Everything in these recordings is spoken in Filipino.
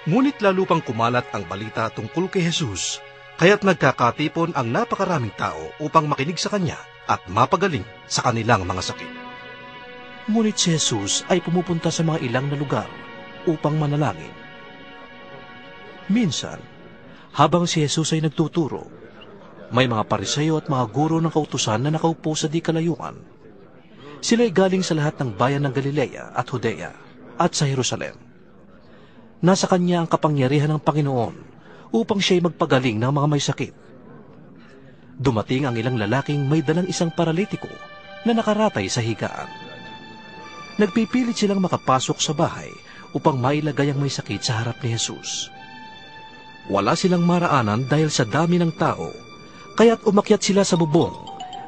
Ngunit lalo pang kumalat ang balita tungkol kay Jesus, kaya't nagkakatipon ang napakaraming tao upang makinig sa kanya at mapagaling sa kanilang mga sakit. Ngunit si Jesus ay pumupunta sa mga ilang na lugar upang manalangin. Minsan, habang si Jesus ay nagtuturo, may mga Pariseo at mga guro ng kautusan na nakaupo sa di kalayuan. Sila ay galing sa lahat ng bayan ng Galilea at Judea at sa Jerusalem. Nasa kanya ang kapangyarihan ng Panginoon upang siya'y magpagaling ng mga may sakit. Dumating ang ilang lalaking may dalang isang paralitiko na nakaratay sa higaan. Nagpipilit silang makapasok sa bahay upang mailagay ang may sakit sa harap ni Jesus. Wala silang maraanan dahil sa dami ng tao, kaya't umakyat sila sa bubong,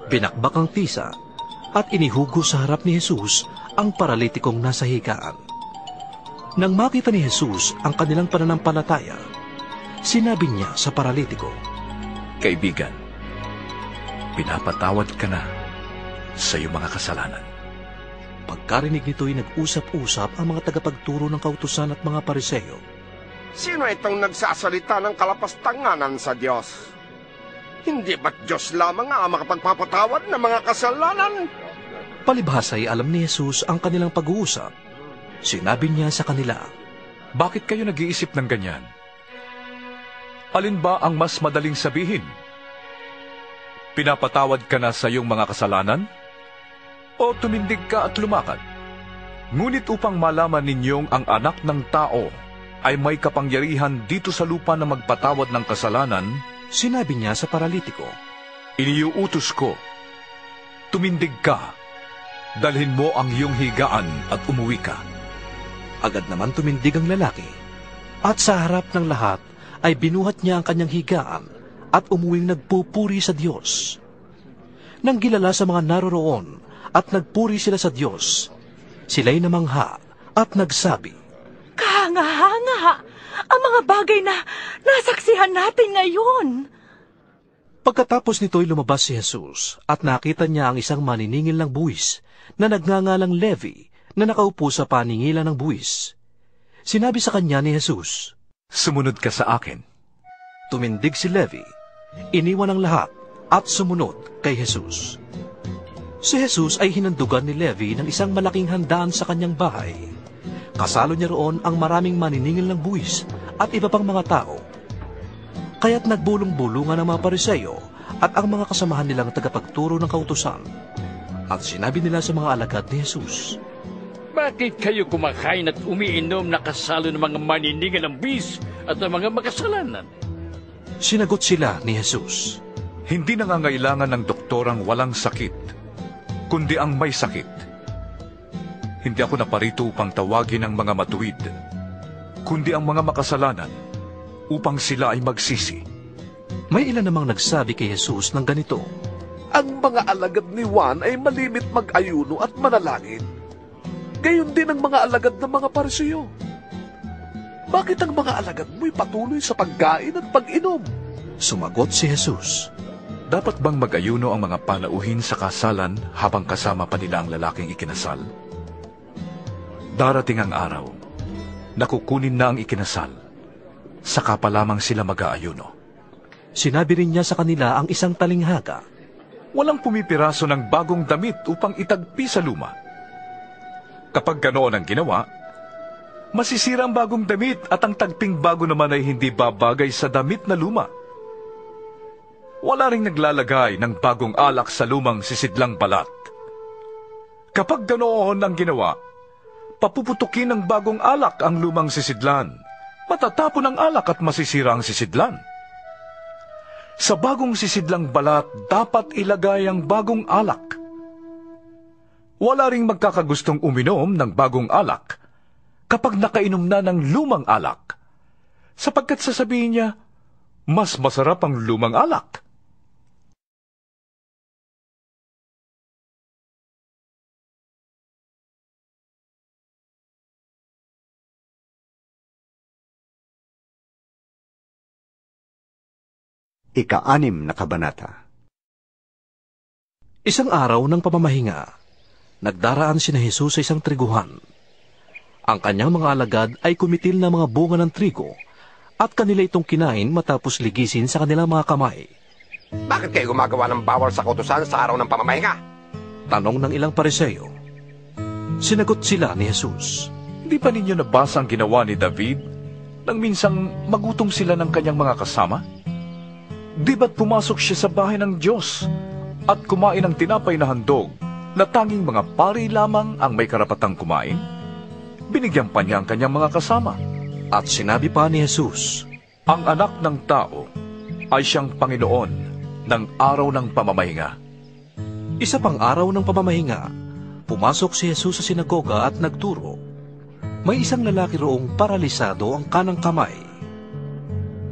binakbak ang tisa, at inihugo sa harap ni Jesus ang paralitikong nasa higaan. Nang makita ni Jesus ang kanilang pananampalataya, sinabi niya sa paralitiko, "Kaibigan, pinapatawad ka na sa iyong mga kasalanan." Pagkarinig nito'y nag-usap-usap ang mga tagapagturo ng kautusan at mga Pariseo. Sino itong nagsasalita ng kalapastanganan sa Diyos? Hindi ba't Diyos lamang ang makapagpapatawad ng mga kasalanan? Palibhasa ay alam ni Jesus ang kanilang pag-uusap. Sinabi niya sa kanila, "Bakit kayo nag-iisip ng ganyan? Alin ba ang mas madaling sabihin? Pinapatawad ka na sa iyong mga kasalanan? O tumindig ka at lumakad? Ngunit upang malaman ninyong ang anak ng tao ay may kapangyarihan dito sa lupa na magpatawad ng kasalanan," sinabi niya sa paralitiko, "Iniuutos ko, tumindig ka, dalhin mo ang iyong higaan at umuwi ka." Agad naman tumindig ang lalaki, at sa harap ng lahat ay binuhat niya ang kanyang higaan at umuwing nagpupuri sa Diyos. Nang gilala sa mga naroroon at nagpuri sila sa Diyos, sila'y namangha at nagsabi, "Kahanga-hanga ang mga bagay na nasaksihan natin ngayon." Pagkatapos nito'y lumabas si Jesus at nakita niya ang isang maniningil ng buwis na nagngangalang Levi na nakaupo sa paningilan ng buwis. Sinabi sa kanya ni Jesus, "Sumunod ka sa akin." Tumindig si Levi, iniwan ang lahat at sumunod kay Jesus. Si Jesus ay hinandugan ni Levi ng isang malaking handaan sa kanyang bahay. Kasalo niya roon ang maraming maniningil ng buwis at iba pang mga tao. Kaya't nagbulong-bulungan ang mga Pariseo at ang mga kasamahan nilang tagapagturo ng kautusan. At sinabi nila sa mga alagad ni Jesus, "Bakit kayo kumakain at umiinom na kasalo ng mga maniningil ng buwis at ng mga makasalanan?" Sinagot sila ni Jesus, "Hindi nangangailangan ng doktor ang walang sakit, kundi ang may sakit. Hindi ako naparito upang tawagin ang mga matuwid, kundi ang mga makasalanan, upang sila ay magsisi." May ilan namang nagsabi kay Jesus ng ganito, "Ang mga alagad ni Juan ay malimit mag-ayuno at manalangin. Gayon din ang mga alagad ng mga Pariseo. Bakit ang mga alagad mo'y patuloy sa pagkain at pag-inom?" Sumagot si Jesus, Dapat bang mag-ayuno ang mga panauhin sa kasalan habang kasama pa nila ang lalaking ikinasal? Darating ang araw, nakukunin na ang ikinasal, saka pa lamang sila mag-aayuno. Sinabi rin niya sa kanila ang isang talinghaga, Walang pumipiraso ng bagong damit upang itagpi sa luma. Kapag ganoon ang ginawa, masisira ang bagong damit at ang tagping bago naman ay hindi babagay sa damit na luma. Wala ring naglalagay ng bagong alak sa lumang sisidlang balat. Kapag ganoon ang ginawa, papuputukin ng bagong alak ang lumang sisidlan. Matatapon ang alak at masisira ang sisidlan. Sa bagong sisidlang balat, dapat ilagay ang bagong alak. Wala ring magkakagustong uminom ng bagong alak kapag nakainom na ng lumang alak, sapagkat sasabihin niya, mas masarap ang lumang alak. Ika-6 na kabanata. Isang araw ng pamamahinga, nagdaraan sina Jesus sa isang triguhan. Ang kanyang mga alagad ay kumitil na mga bunga ng trigo at kanila itong kinain matapos ligisin sa kanilang mga kamay. Bakit kayo gumagawa ng bawal sa kautusan sa araw ng pamamahinga? Tanong ng ilang Pariseo. Sinagot sila ni Jesus. Hindi pa ninyo nabasa ang ginawa ni David nang minsang magutom sila ng kanyang mga kasama? Di ba't pumasok siya sa bahay ng Diyos at kumain ng tinapay na handog na tanging mga pari lamang ang may karapatang kumain? Binigyan pa niya ang kanyang mga kasama. At sinabi pa ni Jesus, Ang anak ng tao ay siyang Panginoon ng araw ng pamamahinga. Isa pang araw ng pamamahinga, pumasok si Jesus sa sinagoga at nagturo. May isang lalaki roong paralisado ang kanang kamay.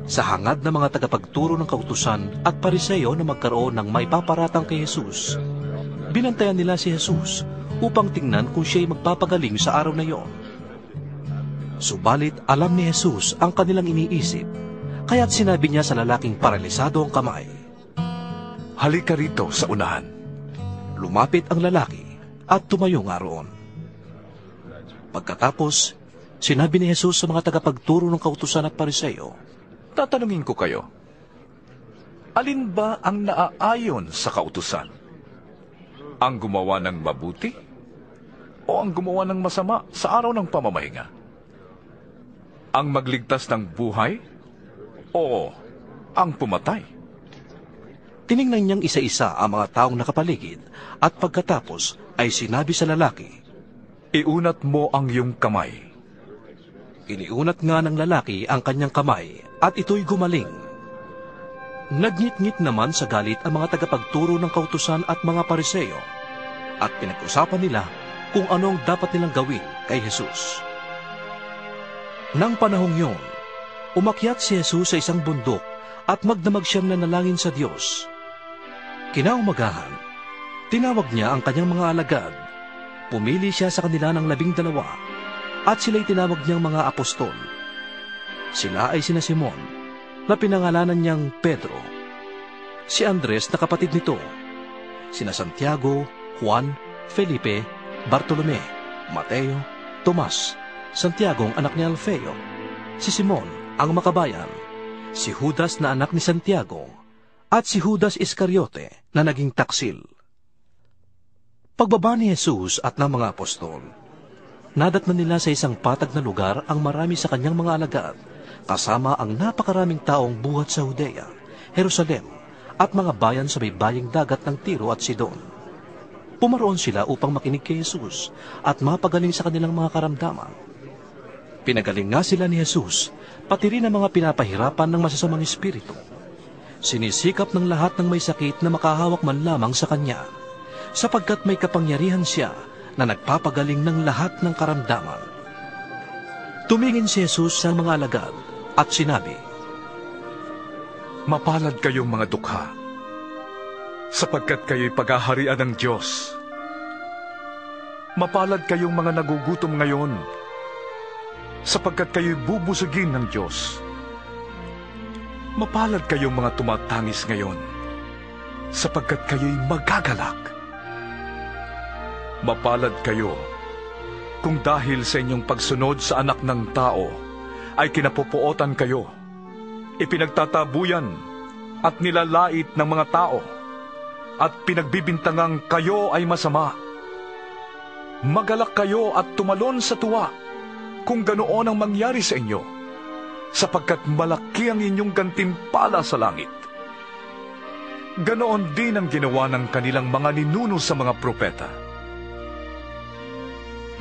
Sa hangad ng mga tagapagturo ng kautusan at Pariseo na magkaroon ng maipaparatang kay Jesus, binantayan nila si Jesus upang tingnan kung siya'y magpapagaling sa araw na iyon. Subalit alam ni Jesus ang kanilang iniisip, kaya't sinabi niya sa lalaking paralisado ang kamay. Halika rito sa unahan. Lumapit ang lalaki at tumayo nga roon. Pagkatapos, sinabi ni Jesus sa mga tagapagturo ng kautusan at Pariseo, Tatanungin ko kayo, alin ba ang naaayon sa kautusan? Ang gumawa ng mabuti o ang gumawa ng masama sa araw ng pamamahinga? Ang magligtas ng buhay o ang pumatay? Tiningnan niyang isa-isa ang mga taong nakapaligid at pagkatapos ay sinabi sa lalaki, Iunat mo ang iyong kamay. Iniunat nga ng lalaki ang kanyang kamay at ito'y gumaling. Nagngit-ngit naman sa galit ang mga tagapagturo ng kautusan at mga Pariseo at pinag-usapan nila kung anong dapat nilang gawin kay Jesus. Nang panahong yun, umakyat si Jesus sa isang bundok at magdamag siyang nanalangin sa Diyos. Kinaumagahan, tinawag niya ang kanyang mga alagad. Pumili siya sa kanila ng 12 at sila'y tinawag niyang mga apostol. Sila ay sina Simon, na pinangalanan niyang Pedro, si Andres na kapatid nito, sina Santiago, Juan, Felipe, Bartolome, Mateo, Tomas, Santiago ang anak ni Alfeo, si Simon ang makabayan, si Judas na anak ni Santiago, at si Judas Iscariote na naging taksil. Pagbaba ni Jesus at ng mga apostol, nadatnan nila sa isang patag na lugar ang marami sa kanyang mga alagad, kasama ang napakaraming taong buhat sa Judea, Jerusalem, at mga bayan sa may baying dagat ng Tiro at Sidon. Pumaroon sila upang makinig kay Jesus at mapagaling sa kanilang mga karamdaman. Pinagaling nga sila ni Jesus, pati rin ang mga pinapahirapan ng masasamang espiritu. Sinisikap ng lahat ng may sakit na makahawak man lamang sa kanya, sapagkat may kapangyarihan siya na nagpapagaling ng lahat ng karamdaman. Tumingin si Jesus sa mga alagad at sinabi, Mapalad kayong mga dukha, sapagkat kayo'y paghaharian ng Diyos. Mapalad kayong mga nagugutom ngayon, sapagkat kayo'y bubusugin ng Diyos. Mapalad kayong mga tumatangis ngayon, sapagkat kayo'y magagalak. Mapalad kayo kung dahil sa inyong pagsunod sa anak ng tao ay kinapupuotan kayo, ipinagtatabuyan at nilalait ng mga tao, at pinagbibintangang kayo ay masama. Magalak kayo at tumalon sa tuwa kung ganoon ang mangyari sa inyo, sapagkat malaki ang inyong gantimpala sa langit. Ganoon din ang ginawa ng kanilang mga ninuno sa mga propeta.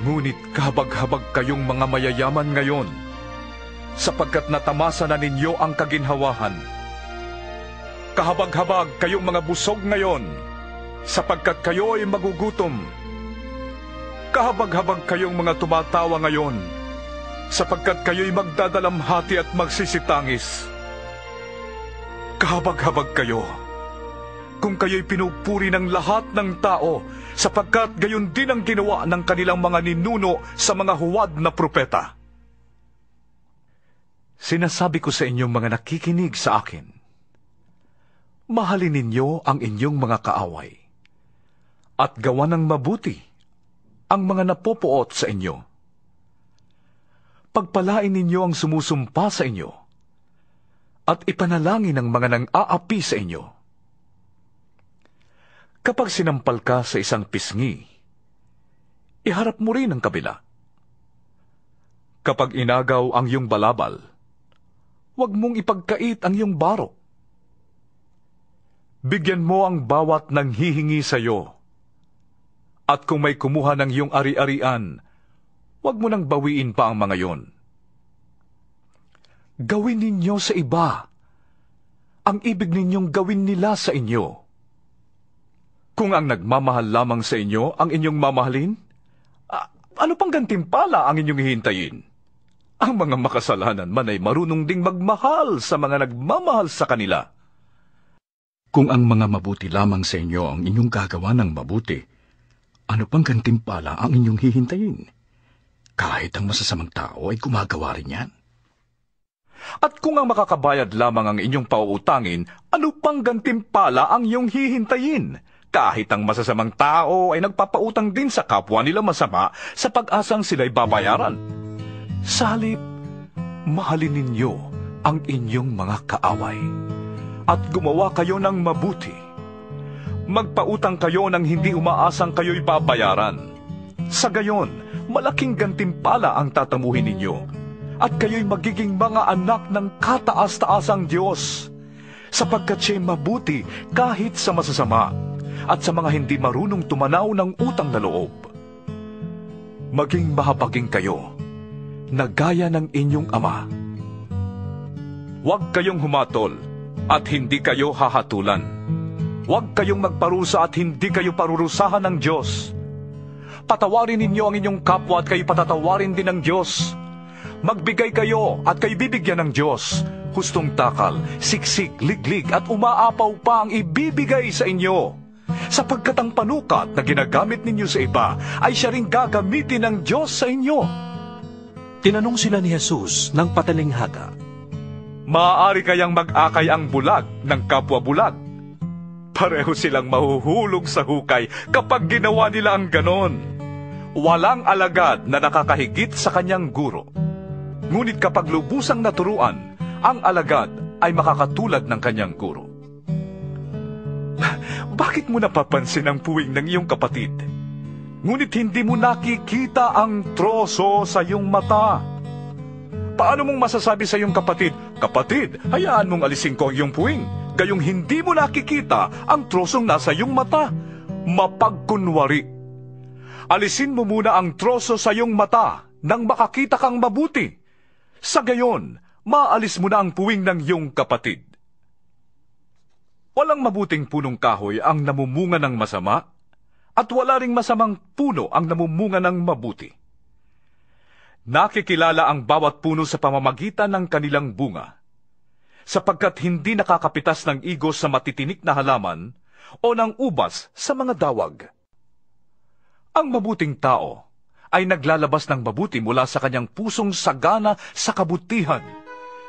Ngunit kahabag-habag kayong mga mayayaman ngayon, sapagkat natamasa na ninyo ang kaginhawahan. Kahabag-habag kayong mga busog ngayon, sapagkat kayo ay magugutom. Kahabag-habag kayong mga tumatawa ngayon, sapagkat kayo'y magdadalamhati at magsisitangis. Kahabag-habag kayo kung kayo'y pinupuri ng lahat ng tao, sapagkat gayon din ang ginawa ng kanilang mga ninuno sa mga huwad na propeta. Sinasabi ko sa inyong mga nakikinig sa akin, mahalin ninyo ang inyong mga kaaway, at gawa ng mabuti ang mga napopuot sa inyo. pagpalain ninyo ang sumusumpa sa inyo, at ipanalangin ang mga nang-aapi sa inyo. Kapag sinampal ka sa isang pisngi, iharap mo rin ang kabila. Kapag inagaw ang iyong balabal, huwag mong ipagkait ang iyong baro. Bigyan mo ang bawat nanghihingi sa iyo. At kung may kumuha ng iyong ari-arian, huwag mo nang bawiin pa ang mga yon. Gawin ninyo sa iba ang ibig ninyong gawin nila sa inyo. Kung ang nagmamahal lamang sa inyo ang inyong mamahalin, ano pang gantimpala ang inyong hihintayin? Ang mga makasalanan man ay marunong ding magmahal sa mga nagmamahal sa kanila. Kung ang mga mabuti lamang sa inyo ang inyong gagawa ng mabuti, ano pang gantimpala ang inyong hihintayin? Kahit ang masasamang tao ay gumagawa rin yan. At kung ang makakabayad lamang ang inyong pauutangin, ano pang gantimpala ang iyong hihintayin? Kahit ang masasamang tao ay nagpapautang din sa kapwa nila masama sa pag-asang sila'y babayaran. Sa halip, mahalin ninyo ang inyong mga kaaway at gumawa kayo ng mabuti. Magpautang kayo nang hindi umaasang kayo'y babayaran. Sa gayon, malaking gantimpala ang tatamuhin ninyo, at kayo'y magiging mga anak ng kataas-taasang Diyos, sapagkat siya'y mabuti kahit sa masasama, at sa mga hindi marunong tumanaw ng utang na loob. Maging mahabagin kayo, na gaya ng inyong ama. Huwag kayong humatol, at hindi kayo hahatulan. Huwag kayong magparusa at hindi kayo parurusahan ng Diyos. Patawarin ninyo ang inyong kapwa at kayo patatawarin din ng Diyos. Magbigay kayo at kayo bibigyan ng Diyos. Hustong takal, siksik, liglig at umaapaw pa ang ibibigay sa inyo. Sapagkat ang panukat na ginagamit ninyo sa iba ay siya ring gagamitin ng Diyos sa inyo. Tinanong sila ni Jesus ng patalinghaga, Maaari kayang mag-akay ang bulag ng kapwa bulag? Pareho silang mahuhulog sa hukay kapag ginawa nila ang ganon. Walang alagad na nakakahigit sa kanyang guro. Ngunit kapag lubusang naturuan, ang alagad ay makakatulad ng kanyang guro. Bakit mo napapansin ang puwing ng iyong kapatid? Ngunit hindi mo nakikita ang troso sa iyong mata. Paano mong masasabi sa iyong kapatid, Kapatid, hayaan mong alisin ko ang iyong puwing, gayong hindi mo nakikita ang trosong nasa iyong mata? Mapagkunwari. Alisin mo muna ang troso sa iyong mata nang makakita kang mabuti. Sa gayon, maalis mo na ang puwing ng iyong kapatid. Walang mabuting punong kahoy ang namumunga ng masama, at wala ring masamang puno ang namumunga ng mabuti. Nakikilala ang bawat puno sa pamamagitan ng kanilang bunga, sapagkat hindi nakakapitas ng igos sa matitinik na halaman o ng ubas sa mga dawag. Ang mabuting tao ay naglalabas ng mabuti mula sa kanyang pusong sagana sa kabutihan,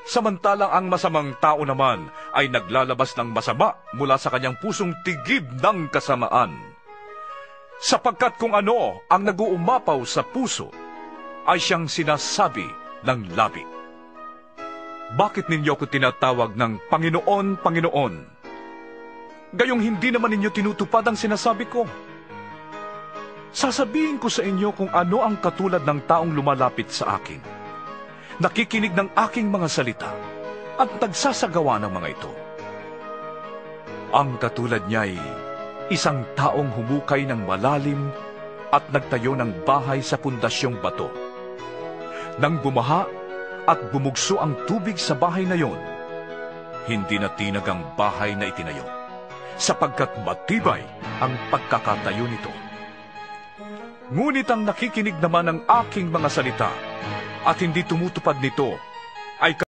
samantalang ang masamang tao naman ay naglalabas ng masama mula sa kanyang pusong tigib ng kasamaan. Sapagkat kung ano ang nag-uumapaw sa puso, ay siyang sinasabi ng labi. Bakit ninyo ko tinatawag ng Panginoon, Panginoon? Gayong hindi naman ninyo tinutupad ang sinasabi ko. Sasabihin ko sa inyo kung ano ang katulad ng taong lumalapit sa akin, nakikinig ng aking mga salita, at nagsasagawa ng mga ito. Ang katulad niya ay isang taong humukay ng malalim at nagtayo ng bahay sa pundasyong bato. Nang bumaha at bumugso ang tubig sa bahay na yon, hindi na tinag ang bahay na itinayo, sapagkat matibay ang pagkakatayo nito. Ngunit ang nakikinig naman ng aking mga salita at hindi tumutupad nito, ay